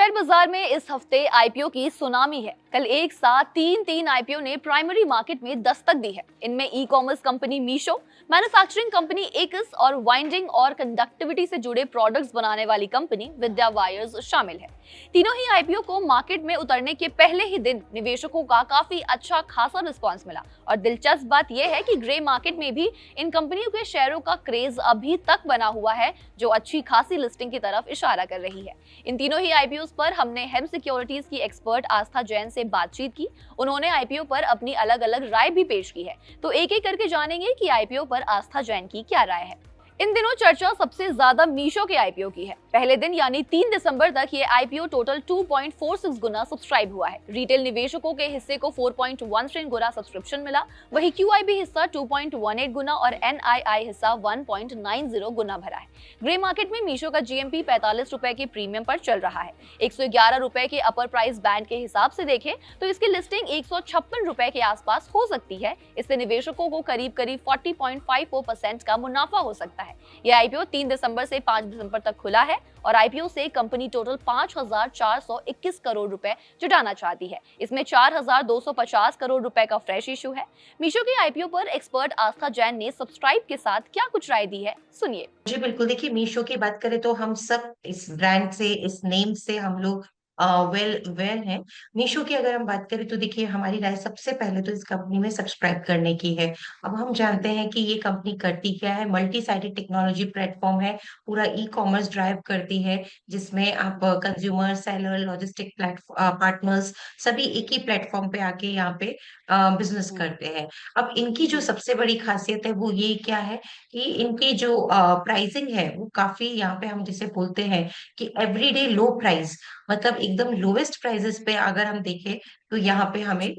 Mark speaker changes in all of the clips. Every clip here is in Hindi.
Speaker 1: शेयर बाजार में इस हफ्ते आईपीओ की सुनामी है। कल एक साथ तीन आईपीओ ने प्राइमरी मार्केट में दस्तक दी है। इनमें e commerce company Meesho, manufacturing company एकस और वाइंडिंग और कंडक्टिविटी से जुड़े प्रोडक्ट्स बनाने वाली कंपनी विद्या वायर्स शामिल है। तीनों ही आईपीओ को मार्केट में उतरने के पहले ही दिन निवेशकों का काफी अच्छा खासा रिस्पॉन्स मिला और दिलचस्प बात यह है कि ग्रे मार्केट में भी इन कंपनियों के शेयरों का क्रेज अभी तक बना हुआ है, जो अच्छी खासी लिस्टिंग की तरफ इशारा कर रही है। इन तीनों ही आईपीओ पर हमने हेम सिक्योरिटीज की एक्सपर्ट आस्था जैन से बातचीत की। उन्होंने आईपीओ पर अपनी अलग अलग राय भी पेश की है, तो एक एक करके जानेंगे कि आईपीओ पर आस्था जैन की क्या राय है। इन दिनों चर्चा सबसे ज्यादा मीशो के आईपीओ की है। पहले दिन यानी 3 दिसंबर तक ये आईपीओ टोटल 2.46 गुना सब्सक्राइब हुआ है। रिटेल निवेशकों के हिस्से को 4.13 गुना सब्सक्रिप्शन मिला, वहीं क्यूआईबी हिस्सा 2.18 गुना और एनआईआई हिस्सा 1.90 गुना भरा है। ग्रे मार्केट में मीशो का जीएमपी 45 रुपए के प्रीमियम पर चल रहा है। 111 रुपए के अपर प्राइस बैंड के हिसाब से देखें तो इसकी लिस्टिंग 156 रुपए के आसपास हो सकती है। इससे निवेशकों को करीब 40.54% का मुनाफा हो सकता है। यह आईपीओ 3 दिसंबर से 5 दिसंबर तक खुला है और आईपीओ से कंपनी टोटल 5,421 करोड़ रुपए जुटाना चाहती है। इसमें 4,250 करोड़ रुपए का फ्रेश इशू है। मीशो के आईपीओ पर एक्सपर्ट आस्था जैन ने सब्सक्राइब के साथ क्या कुछ राय दी है, सुनिए।
Speaker 2: जी बिल्कुल, देखिए मीशो की बात करें तो हम सब इस ब्रांड से, इस नेम से हम लोग वेल अवेयर हैं। मीशो की अगर हम बात करें तो देखिए हमारी राय सबसे पहले तो इस कंपनी में सब्सक्राइब करने की है। अब हम जानते हैं कि ये कंपनी करती क्या है। मल्टी साइडेड टेक्नोलॉजी प्लेटफॉर्म है, पूरा ई कॉमर्स ड्राइव करती है, जिसमें आप कंज्यूमर, सेलर, लॉजिस्टिक पार्टनर्स सभी एक ही प्लेटफॉर्म पे आके यहाँ पे बिजनेस करते हैं। अब इनकी जो सबसे बड़ी खासियत है वो ये क्या है कि इनकी जो प्राइसिंग है वो काफी, यहाँ पे हम जिसे बोलते हैं कि एवरीडे लो प्राइस, मतलब एकदम लोवेस्ट प्राइसेस पे अगर हम देखें तो यहाँ पे हमें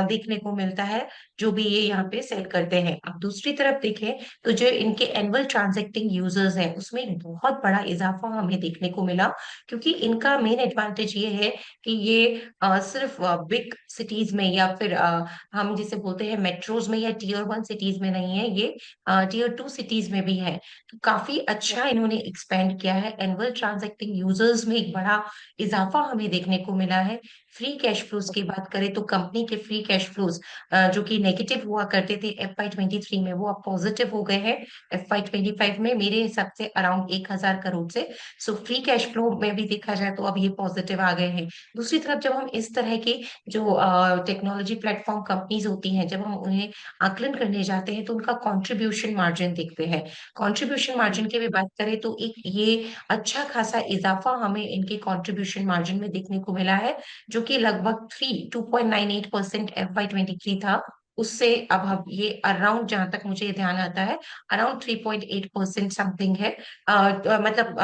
Speaker 2: देखने को मिलता है जो भी ये यहाँ पे सेल करते हैं। अब दूसरी तरफ देखें तो जो इनके एनुअल ट्रांजैक्टिंग यूजर्स हैं उसमें एक बहुत बड़ा इजाफा हमें देखने को मिला, क्योंकि इनका मेन एडवांटेज ये है कि ये सिर्फ बिग सिटीज में या फिर हम जिसे बोलते हैं मेट्रोज में या टीयर 1 सिटीज में नहीं है, ये टीयर 2 सिटीज में भी है। तो काफी अच्छा इन्होंने एक्सपेंड किया है। एनुअल ट्रांजैक्टिंग यूजर्स में एक बड़ा इजाफा हमें देखने को मिला है। फ्री कैश फ्लोज की बात करें तो कंपनी के फ्री कैश फ्लोज जो कि नेगेटिव हुआ करते थे FY23 में, वो अब पॉजिटिव हो गए हैं FY25 में, मेरे हिसाब से अराउंड 1,000 करोड़ से। सो फ्री कैश फ्लो में भी देखा जाए तो अब ये पॉजिटिव आ गए हैं। दूसरी तरफ जब हम इस तरह की जो टेक्नोलॉजी प्लेटफॉर्म कंपनीज होती हैं, जब हम उन्हें आकलन करने जाते हैं तो उनका कंट्रीब्यूशन मार्जिन देखते हैं। कंट्रीब्यूशन मार्जिन की भी बात करें तो एक ये अच्छा खासा इजाफा हमें इनके कंट्रीब्यूशन मार्जिन में देखने को मिला है, जो कि लगभग 2.98% FY23 था। उससे अब हम ये अराउंड, जहां तक मुझे ध्यान आता है, अराउंड 3.8% समथिंग है। मतलब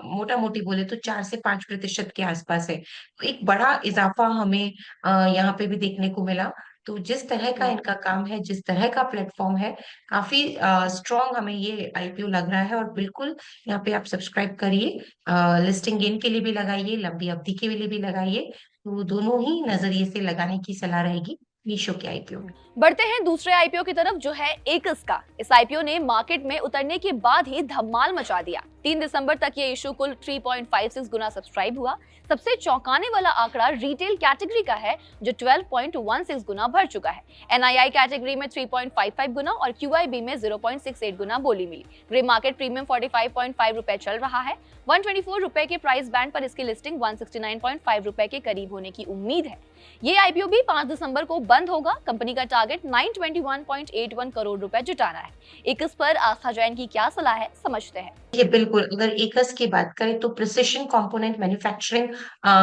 Speaker 2: मोटा मोटी बोले तो 4 से 5% के आसपास है। तो एक बड़ा इजाफा हमें यहाँ पे भी देखने को मिला। तो जिस तरह का इनका काम है, जिस तरह का प्लेटफॉर्म है, काफी स्ट्रॉन्ग हमें ये आईपीओ लग रहा है। और बिल्कुल यहाँ पे आप सब्सक्राइब करिए, लिस्टिंग गेन के लिए भी लगाइए, लंबी अवधि के लिए भी लगाइए। तो दोनों ही नजरिए से लगाने की सलाह रहेगी मीशो के आईपीओ में।
Speaker 1: बढ़ते हैं दूसरे आईपीओ की तरफ, जो है एकस का। इस आईपीओ ने मार्केट में उतरने के बाद ही धमाल मचा दिया। 3 दिसंबर तक ये इशू कुल 3.56 गुना सब्सक्राइब हुआ। सबसे चौंकाने वाला आंकड़ा रिटेल कैटेगरी का है, जो 12.16 गुना भर चुका है। एनआईआई कैटेगरी में 3.55 गुना और क्यूआईबी में 0.68 गुना बोली मिली। ग्रे मार्केट प्रीमियम 45.5 रुपए चल रहा है। 124 रुपए के प्राइस बैंड पर इसकी लिस्टिंग 169.5 रुपए के करीब होने की उम्मीद है। ये आईपीओ भी 5 दिसंबर को बंद होगा। कंपनी का टारगेट 921.81 करोड़ रुपए जुटाना है। एकस पर आस्था जैन की क्या सलाह है, समझते हैं।
Speaker 2: ये बिल्कुल, अगर एकस की बात करें तो प्रिसिशन कंपोनेंट मैन्युफैक्चरिंग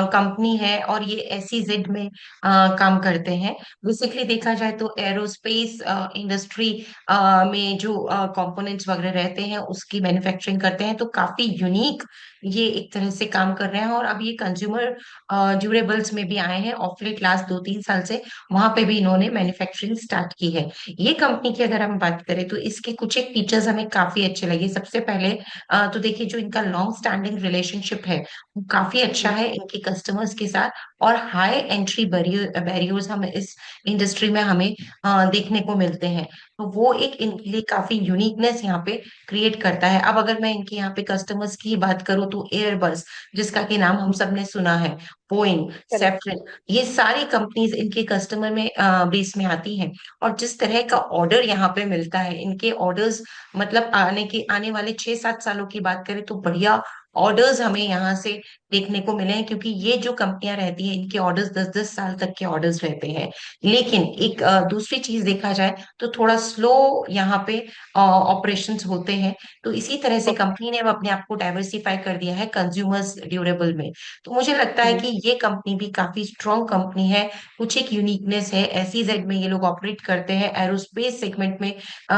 Speaker 2: कंपनी है और ये SEZ में काम करते हैं। बेसिकली देखा जाए तो एरोस्पेस इंडस्ट्री में जो कंपोनेंट्स वगैरह रहते हैं उसकी मैन्युफैक्चरिंग करते हैं। तो काफी यूनिक ये एक तरह से काम कर रहे हैं। और अब ये कंज्यूमर ड्यूरेबल्स में भी आए हैं। ऑफ लेट लास्ट 2-3 साल से वहां पे भी इन्होंने मैन्युफैक्चरिंग स्टार्ट की है। ये कंपनी की अगर हम बात करें तो इसके कुछ एक फीचर्स हमें काफी अच्छे लगे। सबसे पहले तो देखिए जो इनका लॉन्ग स्टैंडिंग रिलेशनशिप है वो काफी अच्छा है इनके कस्टमर्स के साथ। और हाई एंट्री बैरियर्स हमें इस इंडस्ट्री में हमें देखने को मिलते हैं। तो वो एक इनके लिए काफी यूनिकनेस यहाँ पे क्रिएट करता है। अब अगर मैं इनके यहाँ पे कस्टमर्स की बात करूँ तो एयरबस, जिसका कि नाम हम सब ने सुना है, बोइंग,
Speaker 1: करेक्ट।
Speaker 2: सेफ्रन, ये सारी कंपनीज इनके कस्टमर में बेस में आती हैं। और जिस तरह का ऑर्डर यहाँ पे मिलता है, इनके ऑर्डर्स मतलब आने वाले 6-7 सालों की बात करें तो बढ़िया ऑर्डर्स हमें यहाँ से देखने को मिले हैं, क्योंकि ये जो कंपनियां रहती हैं इनके ऑर्डर्स 10-10 साल तक के ऑर्डर्स रहते हैं। लेकिन एक दूसरी चीज देखा जाए तो थोड़ा स्लो यहाँ पे ऑपरेशंस होते हैं। तो इसी तरह से
Speaker 1: ओके।
Speaker 2: कंपनी ने अब अपने आप को डाइवर्सिफाई कर दिया है कंज्यूमर्स ड्यूरेबल में। तो मुझे लगता है कि ये कंपनी भी काफी स्ट्रॉन्ग कंपनी है। कुछ एक यूनिकनेस है, एसईजेड में ये लोग ऑपरेट करते हैं, एरोस्पेस सेगमेंट में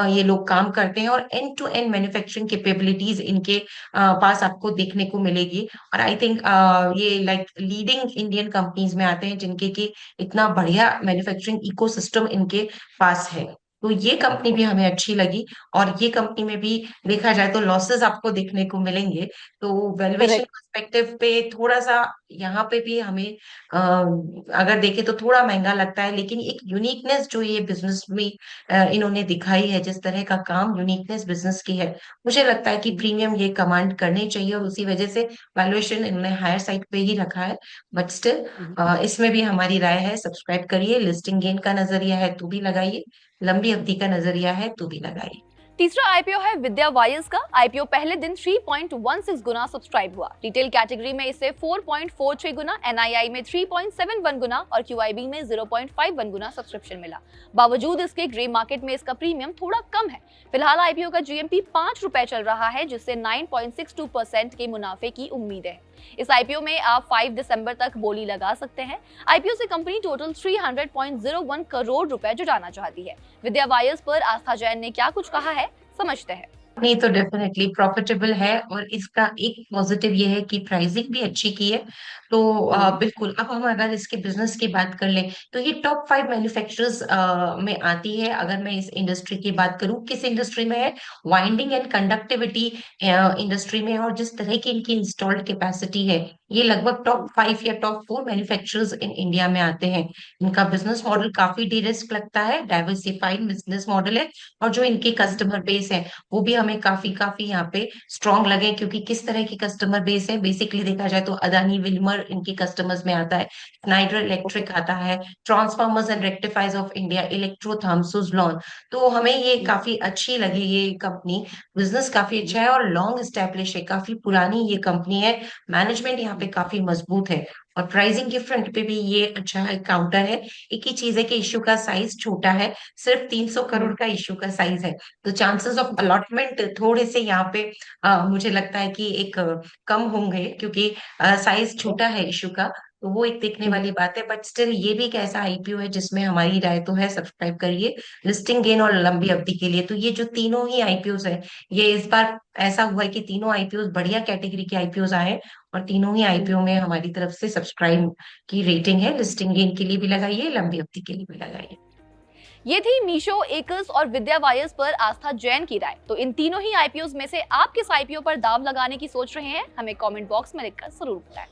Speaker 2: ये लोग काम करते हैं, और end to end manufacturing capabilities इनके पास आपको देखने को मिलेगी। और आई थिंक ये लाइक लीडिंग इंडियन कंपनीज में आते हैं, जिनके की इतना बढ़िया मैन्युफैक्चरिंग इकोसिस्टम इनके पास है। तो ये कंपनी भी हमें अच्छी लगी। और ये कंपनी में भी देखा जाए तो लॉसेस आपको देखने को मिलेंगे। तो वैल्यूएशन
Speaker 1: करेक्ट।
Speaker 2: पर्सपेक्टिव पे थोड़ा सा यहाँ पे भी हमें अगर देखें तो थोड़ा महंगा लगता है। लेकिन एक यूनिकनेस जो ये बिजनेस में इन्होंने दिखाई है, जिस तरह का काम यूनिकनेस बिजनेस की है, मुझे लगता है कि प्रीमियम ये कमांड करनी चाहिए, और उसी वजह से वैल्यूएशन इन्होंने हायर साइड पे ही रखा है। बट स्टिल इसमें भी हमारी राय है, सब्सक्राइब करिए। लिस्टिंग गेन का नजरिया है तो भी लगाइए, लंबी अवधि का नजरिया है तो भी लगाइए।
Speaker 1: तीसरा आईपीओ है विद्या वायर्स का। आईपीओ पहले दिन 3.16 गुना सब्सक्राइब हुआ। रिटेल कैटेगरी में इसे 4.43 गुना, एनआईआई में 3.71 गुना और क्यूआईबी में 0.51 गुना सब्सक्रिप्शन मिला। बावजूद इसके ग्रे मार्केट में इसका प्रीमियम थोड़ा कम है। फिलहाल आईपीओ का जीएमपी 5 रुपए चल रहा है, जिससे 9.62% के मुनाफे की उम्मीद है। इस आईपीओ में आप 5 दिसंबर तक बोली लगा सकते हैं। आईपीओ से कंपनी टोटल 300.01 करोड़ रुपए जुटाना चाहती है। विद्या वायर्स पर आस्था जैन ने क्या कुछ कहा है, समझते हैं।
Speaker 2: नहीं तो डेफिनेटली प्रॉफिटेबल है, और इसका एक पॉजिटिव ये है कि प्राइसिंग भी अच्छी की है। तो बिल्कुल, अब हम अगर इसके बिजनेस की बात कर लें तो ये टॉप 5 मैन्युफैक्चरर्स में आती है। अगर मैं इस इंडस्ट्री की बात करूं, किस इंडस्ट्री में है, वाइंडिंग एंड कंडक्टिविटी इंडस्ट्री में है। और जिस तरह की इनकी इंस्टॉल्ड कैपेसिटी है, ये लगभग टॉप 5 या टॉप 4 मैन्युफैक्चरर्स इन इंडिया में आते हैं। इनका बिजनेस मॉडल काफी डी रिस्क लगता है, डाइवर्सिफाइड बिजनेस मॉडल है। और जो इनके कस्टमर बेस है वो भी हमें काफी काफी यहाँ पे स्ट्रॉन्ग लगे, क्योंकि किस तरह की कस्टमर बेस है, बेसिकली देखा जाए तो अदानी विल्मर इनके कस्टमर्स में आता है, स्नाइडर इलेक्ट्रिक आता है, transformers and rectifies of India, Electrotherm, Suzlon. तो हमें ये काफी अच्छी लगी ये कंपनी। बिजनेस काफी अच्छा है और लॉन्ग स्टैब्लिश है, काफी पुरानी ये कंपनी है। मैनेजमेंट यहाँ पे काफी मजबूत है। और प्राइसिंग के फ्रंट पे भी ये अच्छा है, काउंटर है। एक ही चीज है कि इश्यू का साइज छोटा है, सिर्फ 300 करोड़ का इश्यू का साइज है। तो चांसेस ऑफ अलॉटमेंट थोड़े से यहाँ पे मुझे लगता है कि एक कम होंगे, क्योंकि साइज छोटा है इशू का। तो वो एक देखने वाली बात है। बट स्टिल ये भी एक ऐसा आईपीओ है जिसमें हमारी राय तो है, सब्सक्राइब करिए लिस्टिंग गेन और लंबी अवधि के लिए। तो ये जो तीनों ही आईपीओ है, ये इस बार ऐसा हुआ है कि तीनों आईपीओ बढ़िया कैटेगरी के आईपीओ आए, और तीनों ही आईपीओ में हमारी तरफ से सब्सक्राइब की रेटिंग है। लिस्टिंग गेन के लिए भी लगाइए, लंबी अवधि के लिए भी लगाइए।
Speaker 1: ये थी मीशो, एकर्स और विद्या वायर्स पर आस्था जैन की राय। तो इन तीनों ही आईपीओ में से आप किस आईपीओ पर दाव लगाने की सोच रहे हैं, हमें कमेंट बॉक्स में लिखकर जरूर बताएं।